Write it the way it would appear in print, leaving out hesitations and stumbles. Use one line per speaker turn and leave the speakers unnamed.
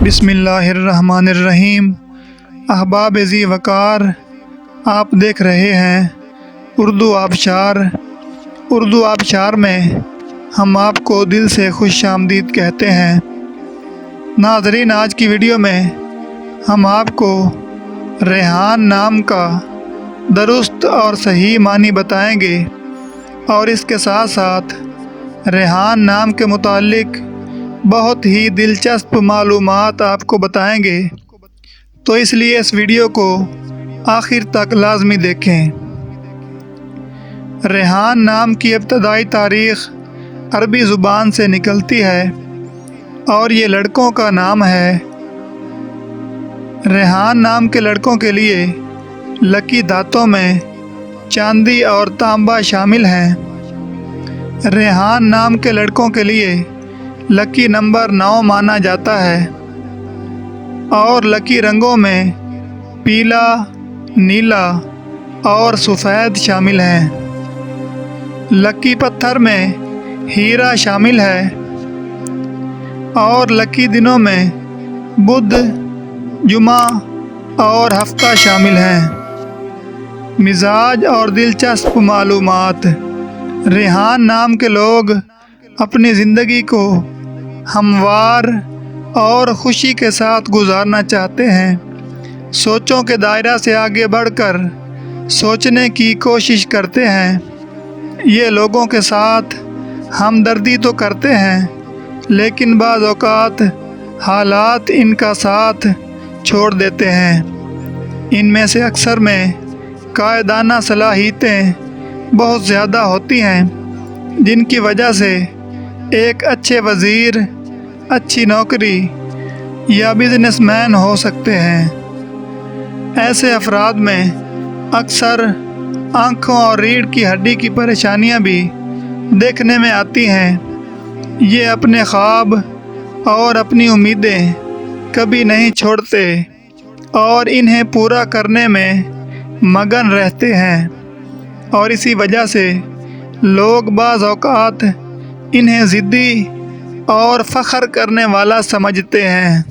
بسم اللہ الرحمن الرحیم۔ احباب ذی وقار، آپ دیکھ رہے ہیں اردو آبشار۔ اردو آبشار میں ہم آپ کو دل سے خوش آمدید کہتے ہیں۔ ناظرین، آج کی ویڈیو میں ہم آپ کو ریحان نام کا درست اور صحیح معنی بتائیں گے اور اس کے ساتھ ساتھ ریحان نام کے متعلق بہت ہی دلچسپ معلومات آپ کو بتائیں گے، تو اس لیے اس ویڈیو کو آخر تک لازمی دیکھیں۔ ریحان نام کی ابتدائی تاریخ عربی زبان سے نکلتی ہے اور یہ لڑکوں کا نام ہے۔ ریحان نام کے لڑکوں کے لیے لکی دھاتوں میں چاندی اور تانبا شامل ہیں۔ ریحان نام کے لڑکوں کے لیے لکی نمبر 9 مانا جاتا ہے اور لکی رنگوں میں پیلا، نیلا اور سفید شامل ہیں۔ لکی پتھر میں ہیرا شامل ہے اور لکی دنوں میں بدھ، جمعہ اور ہفتہ شامل ہیں۔ مزاج اور دلچسپ معلومات۔ ریحان نام کے لوگ اپنی زندگی کو ہموار اور خوشی کے ساتھ گزارنا چاہتے ہیں۔ سوچوں کے دائرہ سے آگے بڑھ کر سوچنے کی کوشش کرتے ہیں۔ یہ لوگوں کے ساتھ ہمدردی تو کرتے ہیں، لیکن بعض اوقات حالات ان کا ساتھ چھوڑ دیتے ہیں۔ ان میں سے اکثر میں قائدانہ صلاحیتیں بہت زیادہ ہوتی ہیں، جن کی وجہ سے ایک اچھے وزیر، اچھی نوکری یا بزنس مین ہو سکتے ہیں۔ ایسے افراد میں اکثر آنکھوں اور ریڑھ کی ہڈی کی پریشانیاں بھی دیکھنے میں آتی ہیں۔ یہ اپنے خواب اور اپنی امیدیں کبھی نہیں چھوڑتے اور انہیں پورا کرنے میں مگن رہتے ہیں، اور اسی وجہ سے لوگ بعض اوقات انہیں ضدی اور فخر کرنے والا سمجھتے ہیں۔